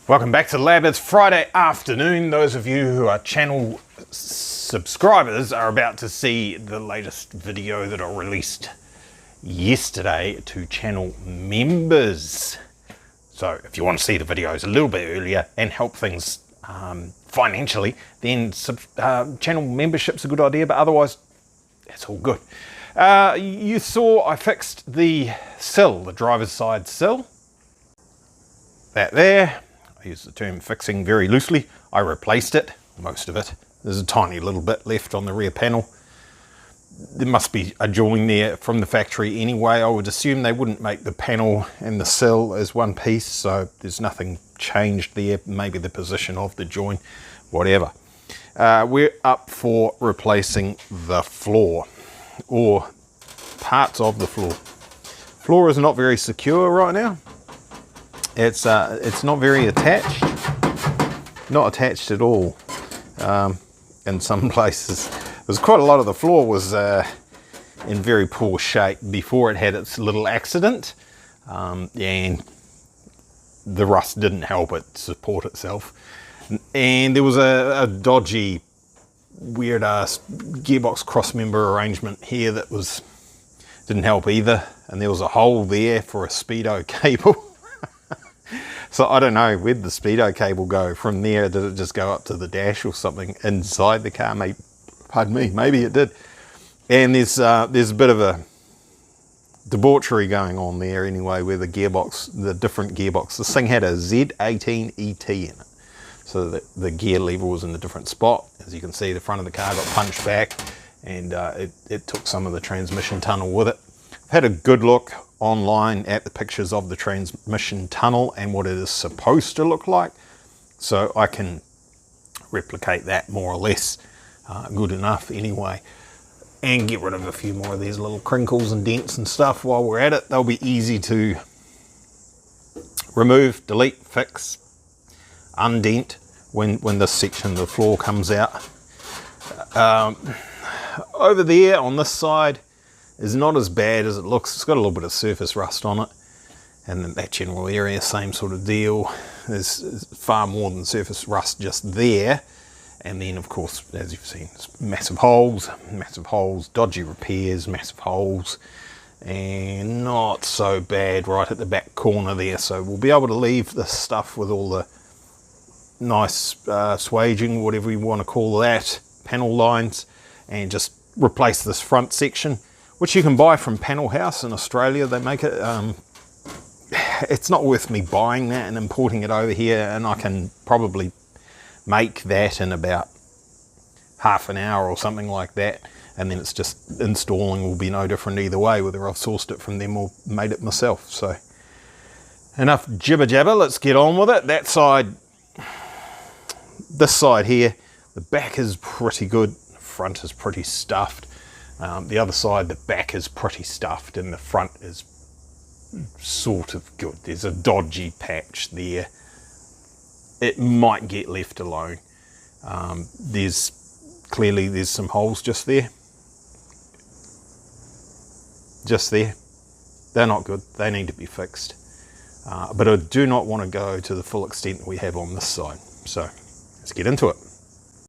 Welcome back to the lab. It's Friday afternoon. Those of you who are channel subscribers are about to see the latest video that I released yesterday to channel members. So if you want to see the videos a little bit earlier and help things financially, then channel membership's a good idea, but otherwise it's all good. You saw I fixed the sill, the driver's side sill. That there. I use the term fixing very loosely. I replaced it, most of it. There's a tiny little bit left on the rear panel. There must be a join there from the factory anyway. I would assume they wouldn't make the panel and the sill as one piece, so there's nothing changed there. Maybe the position of the join, whatever. We're up for replacing the floor, or parts of the floor. Floor is not very secure right now. It's not very attached, not attached at all. In some places, there's quite a lot of the floor was in very poor shape before it had its little accident, and the rust didn't help it support itself. And there was a dodgy, weird ass gearbox cross member arrangement here that didn't help either. And there was a hole there for a speedo cable. So I don't know, where'd the speedo cable go from there? Did it just go up to the dash or something inside the car? Maybe, pardon me, maybe it did. And there's a bit of a debauchery going on there anyway, where the different gearbox. This thing had a Z18ET in it, so that the gear lever was in a different spot. As you can see, the front of the car got punched back, and it took some of the transmission tunnel with it. I've had a good look online at the pictures of the transmission tunnel and what it is supposed to look like, so I can replicate that more or less good enough anyway, and get rid of a few more of these little crinkles and dents and stuff while we're at it. They'll be easy to remove, delete, fix, undent when this section of the floor comes out. Over there on this side is not as bad as it looks. It's got a little bit of surface rust on it, and in that general area, same sort of deal. There's far more than surface rust just there. And then, of course, as you've seen, massive holes, dodgy repairs, massive holes, and not so bad right at the back corner there. So we'll be able to leave this stuff with all the nice swaging, whatever you want to call that, panel lines, and just replace this front section, which you can buy from Panel House in Australia. They make it. It's not worth me buying that and importing it over here, and I can probably make that in about half an hour or something like that, and then it's just installing will be no different either way, whether I've sourced it from them or made it myself. So enough jibber jabber, let's get on with it. That side, this side here, the back is pretty good, the front is pretty stuffed. The other side, the back is pretty stuffed and the front is sort of good. There's a dodgy patch there. It might get left alone. There's some holes just there. Just there. They're not good. They need to be fixed. But I do not want to go to the full extent that we have on this side. So let's get into it.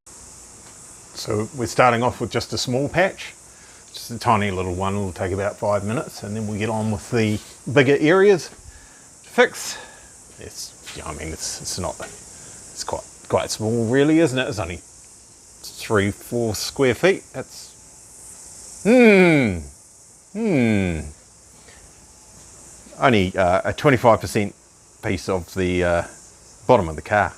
So we're starting off with just a small patch. Just a tiny little one. It'll take about 5 minutes, and then we get on with the bigger areas to fix. It's quite small, really, isn't it? It's only 3-4 square feet. That's only a 25% piece of the bottom of the car.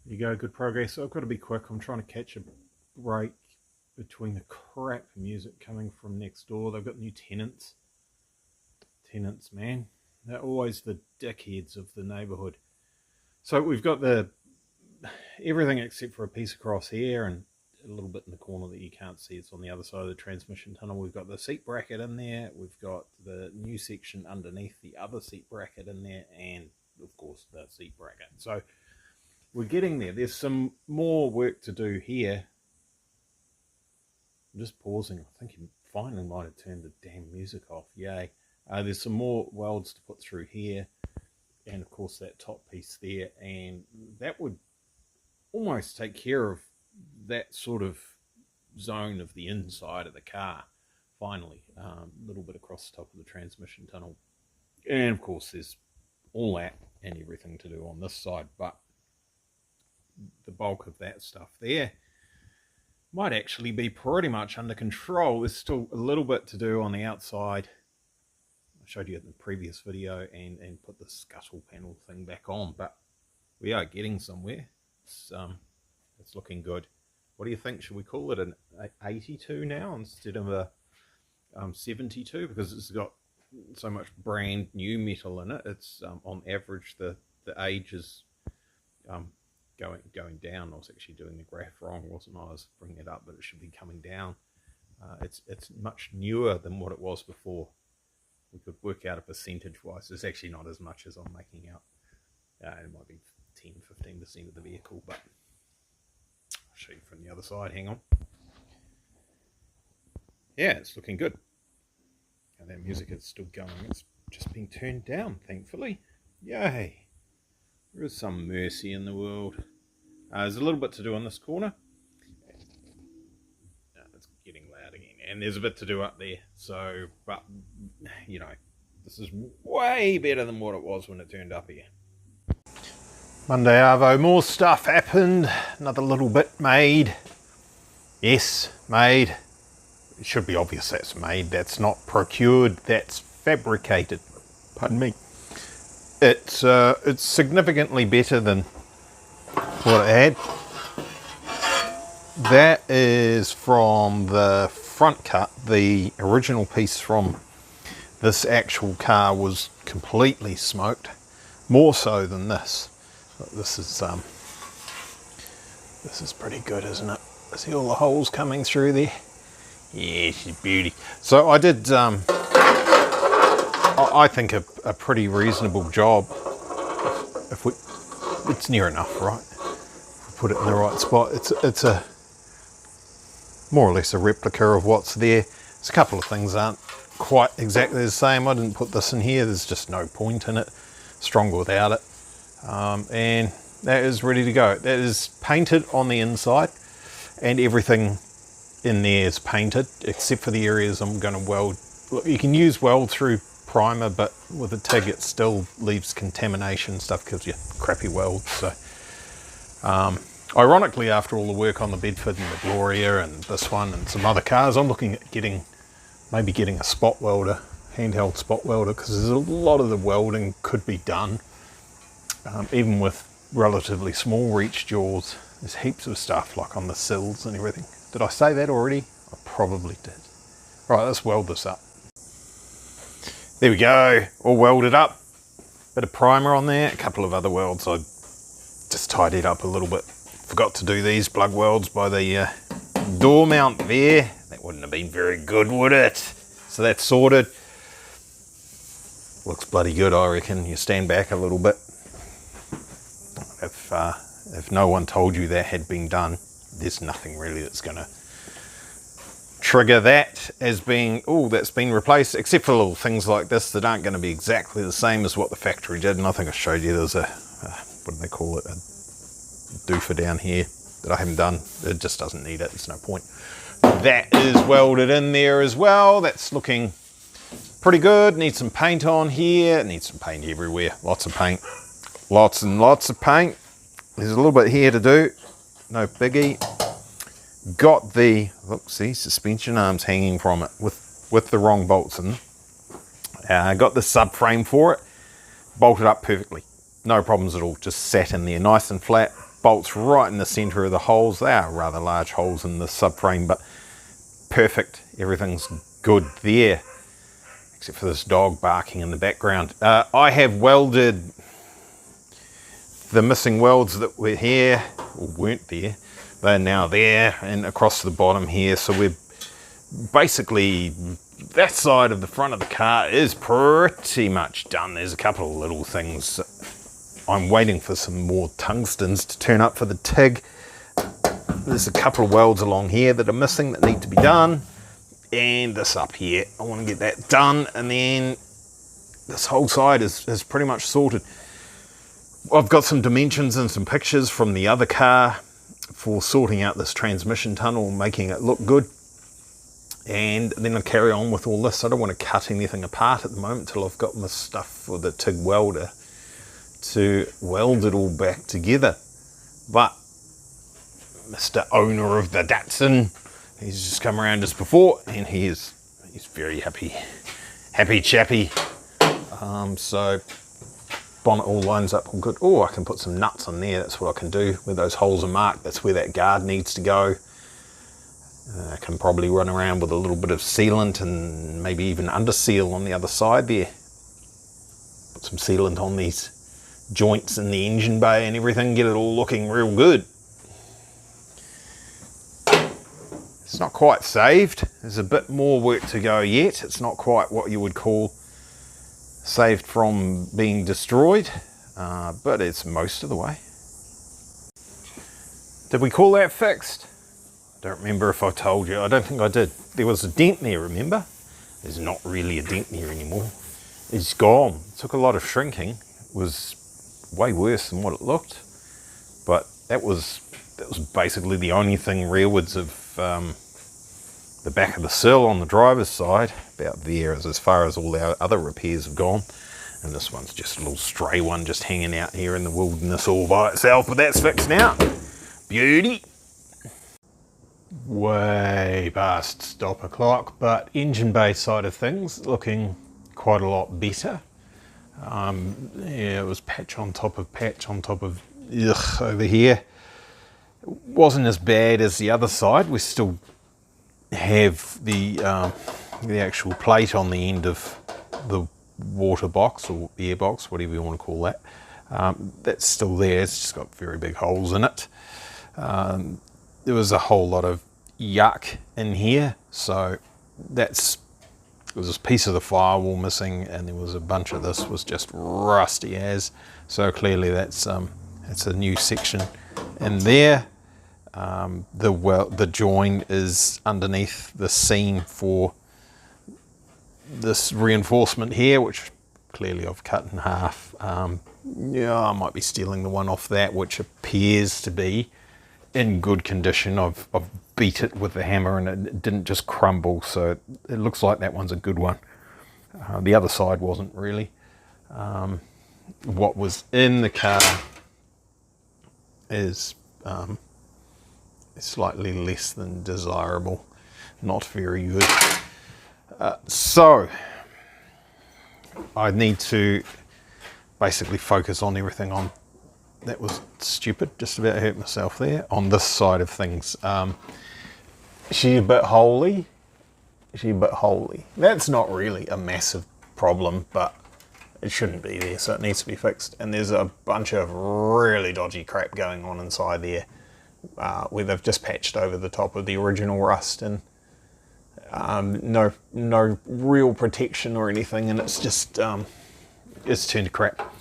There you go, good progress. So I've got to be quick. I'm trying to catch a break between the crap music coming from next door. They've got new tenants. Tenants, man. They're always the dickheads of the neighbourhood. So we've got everything except for a piece across here and a little bit in the corner that you can't see. It's on the other side of the transmission tunnel. We've got the seat bracket in there. We've got the new section underneath the other seat bracket in there, and of course the seat bracket. So we're getting there. There's some more work to do here. I'm just pausing. I think he finally might have turned the damn music off. Yay. There's some more welds to put through here. and of course that top piece there, and that would almost take care of that sort of zone of the inside of the car. Finally, a little bit across the top of the transmission tunnel, and of course there's all that and everything to do on this side, but the bulk of that stuff there might actually be pretty much under control. There's still a little bit to do on the outside. I showed you in the previous video, and put the scuttle panel thing back on, but we are getting somewhere. It's looking good. What do you think? Should we call it an 82 now instead of a 72, because it's got so much brand new metal in it? It's on average the age is going down. I was actually doing the graph wrong, wasn't I? I was bringing it up, but it should be coming down. It's much newer than what it was before. We could work out a percentage wise. It's actually not as much as I'm making out. It might be 10-15% of the vehicle, but I'll show you from the other side. Hang on. Yeah, it's looking good. And that music is still going. It's just been turned down, thankfully. Yay. There is some mercy in the world. There's a little bit to do on this corner. It's getting loud again. And there's a bit to do up there. So, but, you know, this is way better than what it was when it turned up here. Monday Arvo, more stuff happened. Another little bit made. Yes, made. It should be obvious that's made. That's not procured. That's fabricated. Pardon me. It's significantly better than what I had. That is from the front cut. The original piece from this actual car was completely smoked, more so than this. This is pretty good, isn't it? See all the holes coming through there? Yeah, she's beauty. So I did, I think a pretty reasonable job. If it's near enough, right? If we put it in the right spot, it's a more or less a replica of what's there. There's a couple of things aren't quite exactly the same. I didn't put this in here. There's just no point in it. Stronger without it. And that is ready to go. That is painted on the inside, and everything in there is painted except for the areas I'm going to weld. Look, you can use weld through primer, but with a TIG it still leaves contamination stuff, gives you crappy welds. So ironically, after all the work on the Bedford and the Gloria and this one and some other cars, I'm looking at maybe getting a spot welder, handheld spot welder, because there's a lot of the welding could be done even with relatively small reach jaws. There's heaps of stuff like on the sills and everything. Did I say that already? I probably did. Right, let's weld this up. There we go, all welded up. Bit of primer on there, a couple of other welds. I just tidied up a little bit. Forgot to do these plug welds by the door mount there. That wouldn't have been very good, would it? So that's sorted. Looks bloody good, I reckon. You stand back a little bit. If no one told you that had been done, there's nothing really that's going to trigger that as being, oh, that's been replaced, except for little things like this that aren't going to be exactly the same as what the factory did. And I think I showed you there's a what do they call it, a doofer down here that I haven't done. It just doesn't need it, there's no point. That is welded in there as well. That's looking pretty good. Needs some paint on here. It needs some paint everywhere. Lots of paint. Lots and lots of paint. There's a little bit here to do. No biggie. Got the, look, see, suspension arms hanging from it with the wrong bolts in. Got the subframe for it. Bolted up perfectly. No problems at all. Just sat in there nice and flat. Bolts right in the center of the holes. They are rather large holes in the subframe, but perfect. Everything's good there, except for this dog barking in the background. I have welded the missing welds that were here, or weren't there. They're now there, and across the bottom here. So we're basically, that side of the front of the car is pretty much done. There's a couple of little things. I'm waiting for some more tungstens to turn up for the TIG. There's a couple of welds along here that are missing that need to be done. And this up here, I want to get that done. And then this whole side is pretty much sorted. I've got some dimensions and some pictures from the other car for sorting out this transmission tunnel, making it look good. And then I'll carry on with all this. I don't want to cut anything apart at the moment till I've got my stuff for the TIG welder to weld it all back together. But Mr. Owner of the Datsun, he's just come around just before, and he's very happy chappy. So bonnet all lines up all good. Oh, I can put some nuts on there. That's what I can do where those holes are marked. That's where that guard needs to go. I can probably run around with a little bit of sealant and maybe even under seal on the other side there. Put some sealant on these joints in the engine bay and everything, get it all looking real good. It's not quite saved. There's a bit more work to go yet. It's not quite what you would call saved from being destroyed, but it's most of the way. Did we call that fixed? I don't remember if I told you. I don't think I did. There was a dent there, remember? There's not really a dent there anymore. It's gone. It took a lot of shrinking. It was way worse than what it looked, but that was basically the only thing rearwards of the back of the sill on the driver's side. About there is as far as all our other repairs have gone, and this one's just a little stray one just hanging out here in the wilderness all by itself, but that's fixed now. Beauty. Way past stopper clock, but engine bay side of things looking quite a lot better. Yeah, it was patch on top of ugh over here. It wasn't as bad as the other side. We still have the actual plate on the end of the water box or air box, whatever you want to call that. That's still there. It's just got very big holes in it. There was a whole lot of yuck in here, so there was this piece of the firewall missing, and there was a bunch of this was just rusty as. So clearly that's a new section in there. The join is underneath the seam for this reinforcement here, which clearly I've cut in half. Yeah, I might be stealing the one off that, which appears to be in good condition. I've beat it with the hammer and it didn't just crumble, so it looks like that one's a good one. The other side wasn't really. What was in the car is slightly less than desirable, not very good. So I need to basically focus on everything on. That was stupid, just about hurt myself there. On this side of things, she's a bit holy. That's not really a massive problem, but it shouldn't be there, so it needs to be fixed. And there's a bunch of really dodgy crap going on inside there, where they've just patched over the top of the original rust, and no real protection or anything, and it's just it's turned to crap.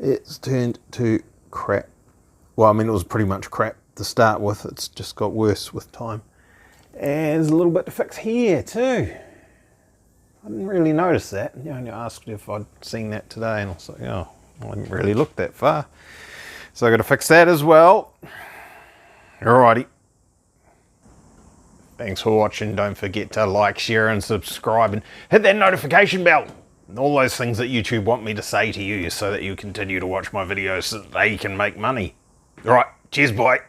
It's turned to crap. Well, I mean, it was pretty much crap to start with. It's just got worse with time. And there's a little bit to fix here too. I didn't really notice that. You only asked if I'd seen that today, and I was like, oh, I didn't really look that far. So I've got to fix that as well. Alrighty. Thanks for watching. Don't forget to like, share and subscribe, and hit that notification bell. And all those things that YouTube want me to say to you so that you continue to watch my videos so that they can make money. Alright, cheers, bye.